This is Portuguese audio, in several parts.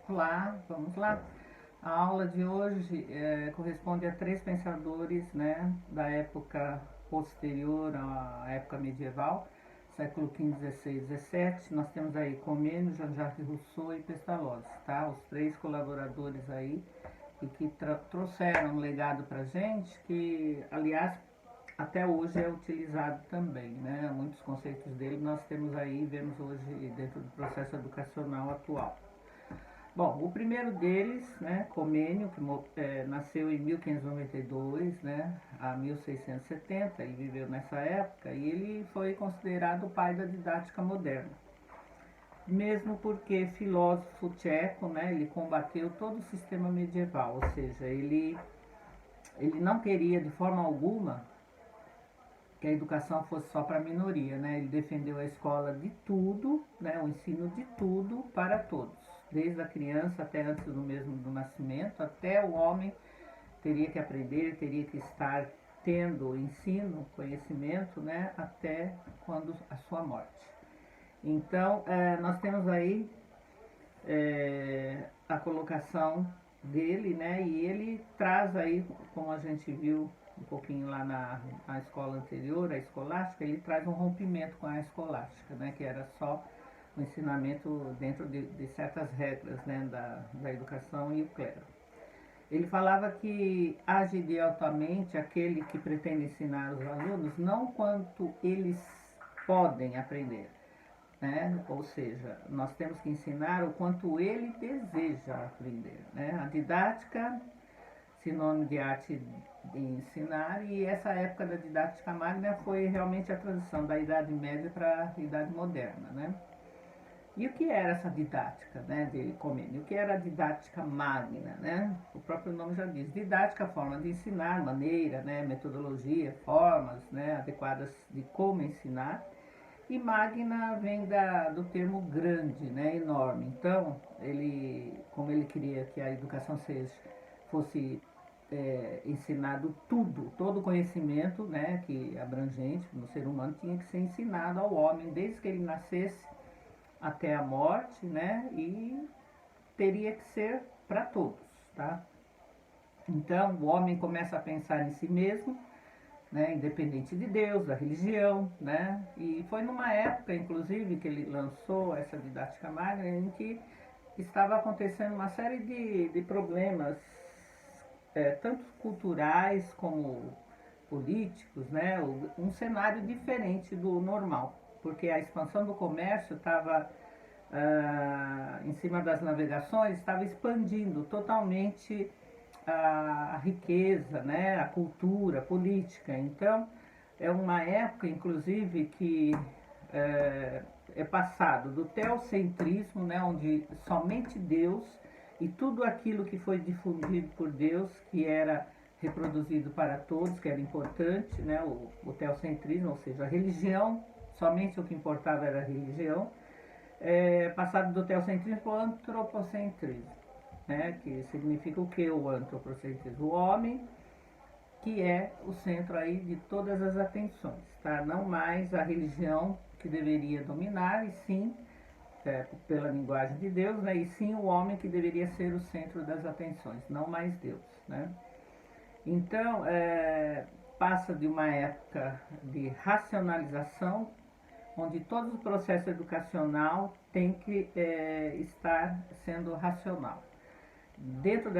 Olá, vamos lá. A aula de hoje corresponde a três pensadores, né, da época posterior à época medieval, século XV, XVI, XVII. Nós temos aí Comênio, Jean-Jacques Rousseau e Pestalozzi, tá? Os três colaboradores aí e que trouxeram um legado para gente que, aliás, até hoje é utilizado também, né? Muitos conceitos dele nós temos aí, vemos hoje dentro do processo educacional atual. Bom, o primeiro deles, né, Comênio, que nasceu em 1592, né, a 1670, ele viveu nessa época e ele foi considerado o pai da didática moderna. Mesmo porque filósofo tcheco, né, ele combateu todo o sistema medieval, ou seja, ele não queria de forma alguma que a educação fosse só para a minoria, né? Ele defendeu a escola de tudo, né? O ensino de tudo para todos, desde a criança até antes do mesmo do nascimento, até o homem teria que aprender, teria que estar tendo ensino, conhecimento, né? Até quando a sua morte. Então, nós temos aí a colocação dele, né? E ele traz aí, como a gente viu um pouquinho lá na escola anterior, a escolástica, ele traz um rompimento com a escolástica, né? Que era só o ensinamento dentro de certas regras, né? Da educação e o clero. Ele falava que age idealmente aquele que pretende ensinar os alunos não quanto eles podem aprender, né? Ou seja, nós temos que ensinar o quanto ele deseja aprender, né? A didática, sinônimo de arte de ensinar, e essa época da didática magna foi realmente a transição da Idade Média para a Idade Moderna, né? E o que era essa didática, né, de Comênio? O que era a didática magna, né? O próprio nome já diz. Didática, forma de ensinar, maneira, né, metodologia, formas, né, adequadas de como ensinar. E magna vem do termo grande, né, enorme. Então, como ele queria que a educação fosse ensinado tudo, todo o conhecimento, né, que abrangente no ser humano tinha que ser ensinado ao homem desde que ele nascesse até a morte, né, e teria que ser para todos, tá? Então, o homem começa a pensar em si mesmo, né, independente de Deus, da religião, né? E foi numa época, inclusive, que ele lançou essa didática magna, em que estava acontecendo uma série de problemas, tanto culturais como políticos, né? Um cenário diferente do normal, porque a expansão do comércio estava em cima das navegações, estava expandindo totalmente a riqueza, né, a cultura, a política. Então, é uma época, inclusive, que é passado do teocentrismo, né, onde somente Deus e tudo aquilo que foi difundido por Deus, que era reproduzido para todos, que era importante, né, o teocentrismo, ou seja, a religião, somente o que importava era a religião, passado do teocentrismo para o antropocentrismo, né, que significa o que o antropocentrismo? O homem que é o centro aí de todas as atenções, tá? Não mais a religião que deveria dominar, e sim, pela linguagem de Deus, né? E sim o homem que deveria ser o centro das atenções, não mais Deus, né? Então, passa de uma época de racionalização, onde todo o processo educacional tem que estar sendo racional. Dentro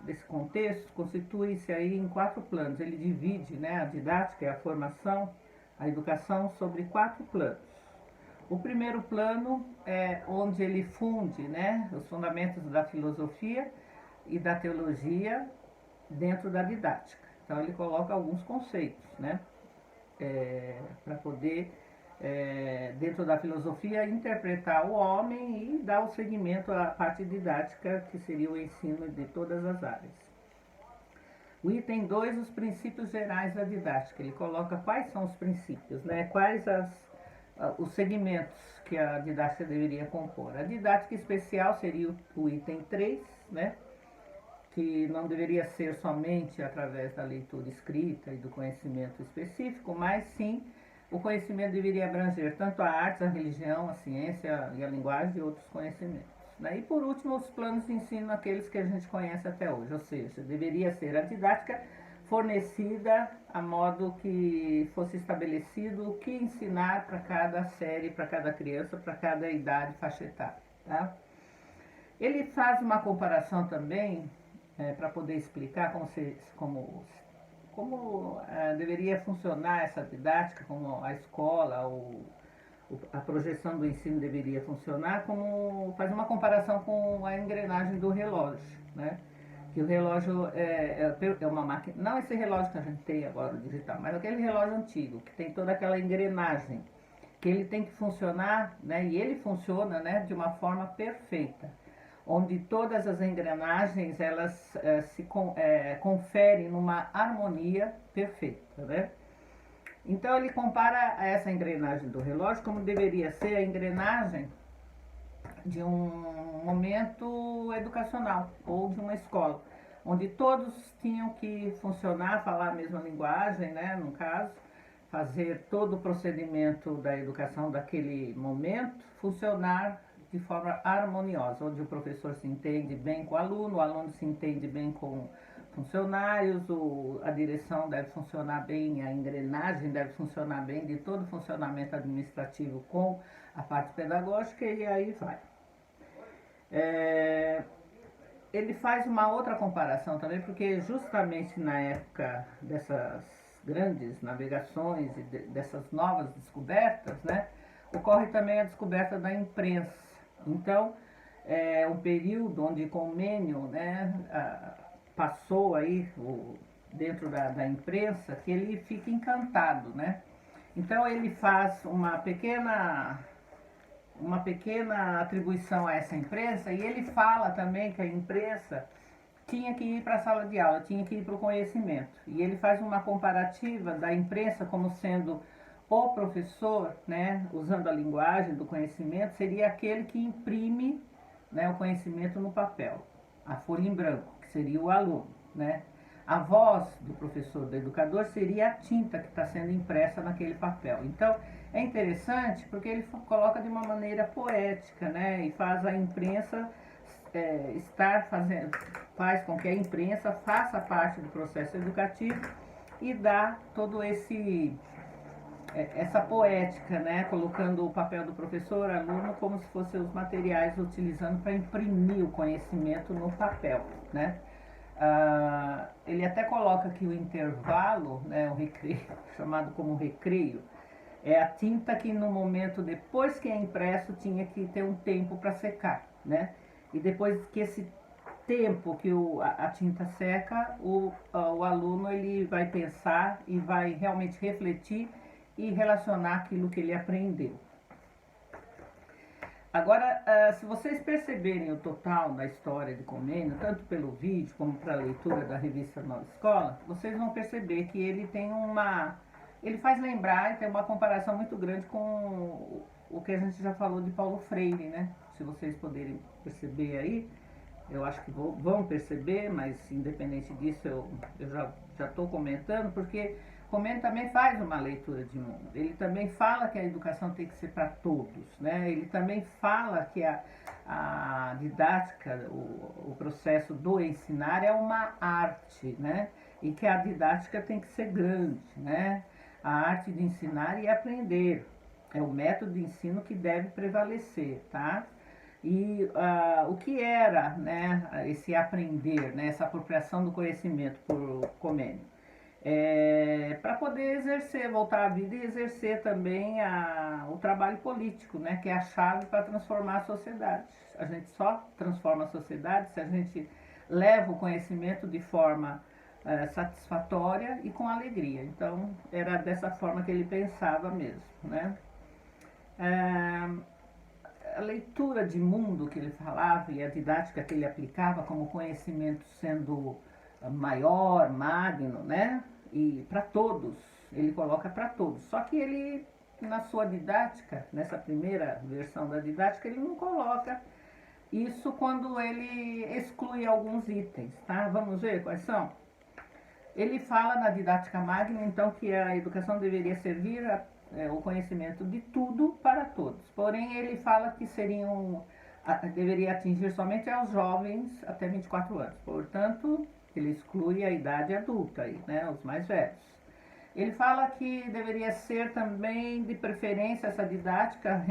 desse contexto, constitui-se aí em quatro planos. Ele divide, né, a didática e a formação, a educação, sobre quatro planos. O primeiro plano é onde ele funde, né, os fundamentos da filosofia e da teologia dentro da didática. Então ele coloca alguns conceitos, né, para poder, dentro da filosofia, interpretar o homem e dar o segmento à parte didática, que seria o ensino de todas as áreas. O item 2, os princípios gerais da didática. Ele coloca quais são os princípios, né? Quais os segmentos que a didática deveria compor. A didática especial seria o item 3, né? Que não deveria ser somente através da leitura escrita e do conhecimento específico, mas sim o conhecimento deveria abranger tanto a arte, a religião, a ciência e a linguagem e outros conhecimentos. né? E por último, os planos de ensino, aqueles que a gente conhece até hoje, ou seja, deveria ser a didática fornecida a modo que fosse estabelecido o que ensinar para cada série, para cada criança, para cada idade, faixa etária. Tá? Ele faz uma comparação também, para poder explicar como deveria funcionar essa didática, como a escola, a projeção do ensino deveria funcionar, como faz uma comparação com a engrenagem do relógio, né? Que o relógio é uma máquina, não esse relógio que a gente tem agora, o digital, mas aquele relógio antigo, que tem toda aquela engrenagem, que ele tem que funcionar, né? E ele funciona, né, de uma forma perfeita, onde todas as engrenagens elas se conferem numa harmonia perfeita, né? Então ele compara essa engrenagem do relógio como deveria ser a engrenagem de um momento educacional ou de uma escola, onde todos tinham que funcionar, falar a mesma linguagem, né, no caso, fazer todo o procedimento da educação daquele momento funcionar de forma harmoniosa, onde o professor se entende bem com o aluno se entende bem com funcionários, a direção deve funcionar bem, a engrenagem deve funcionar bem de todo o funcionamento administrativo com a parte pedagógica e aí vai. Ele faz uma outra comparação também, porque justamente na época dessas grandes navegações e dessas novas descobertas, né, ocorre também a descoberta da imprensa. Então, é um período onde Comênio, né, passou aí dentro da imprensa, que ele fica encantado, né? Então ele faz uma pequena atribuição a essa imprensa e ele fala também que a imprensa tinha que ir para a sala de aula, tinha que ir para o conhecimento. E ele faz uma comparativa da imprensa como sendo o professor, né, usando a linguagem do conhecimento, seria aquele que imprime, né, o conhecimento no papel, a folha em branco, que seria o aluno, né? A voz do professor, do educador, seria a tinta que está sendo impressa naquele papel. Então, é interessante porque ele coloca de uma maneira poética, né? E faz a imprensa faz com que a imprensa faça parte do processo educativo e dá todo essa poética, né? Colocando o papel do professor, aluno, como se fossem os materiais utilizando para imprimir o conhecimento no papel, né? Ele até coloca que o intervalo, né, o recreio, chamado como recreio, é a tinta que no momento depois que é impresso tinha que ter um tempo para secar, né? E depois que esse tempo que a tinta seca, o aluno ele vai pensar e vai realmente refletir e relacionar aquilo que ele aprendeu. Agora, se vocês perceberem o total da história de Comênio, tanto pelo vídeo como para a leitura da revista Nova Escola, vocês vão perceber que ele tem ele faz lembrar e tem uma comparação muito grande com o que a gente já falou de Paulo Freire, né? Se vocês poderem perceber aí, eu acho que vão perceber, mas independente disso eu já estou comentando, porque Comênio também faz uma leitura de mundo. Ele também fala que a educação tem que ser para todos, né? Ele também fala que a didática, o processo do ensinar é uma arte, né? E que a didática tem que ser grande, né? A arte de ensinar e aprender é o método de ensino que deve prevalecer, tá? E o que era, né, esse aprender, né, essa apropriação do conhecimento por Comênio? Para poder exercer, voltar à vida e exercer também o trabalho político, né, que é a chave para transformar a sociedade. A gente só transforma a sociedade se a gente leva o conhecimento de forma satisfatória e com alegria. Então, era dessa forma que ele pensava mesmo, né? A leitura de mundo que ele falava e a didática que ele aplicava como conhecimento sendo maior, magno, né? E para todos, ele coloca para todos. Só que ele, na sua didática, nessa primeira versão da didática, ele não coloca isso quando ele exclui alguns itens, tá? Vamos ver quais são? Ele fala na didática magna, então, que a educação deveria servir o conhecimento de tudo para todos. Porém, ele fala que seriam deveria atingir somente aos jovens até 24 anos. Portanto, ele exclui a idade adulta, aí, né, os mais velhos. Ele fala que deveria ser também, de preferência, essa didática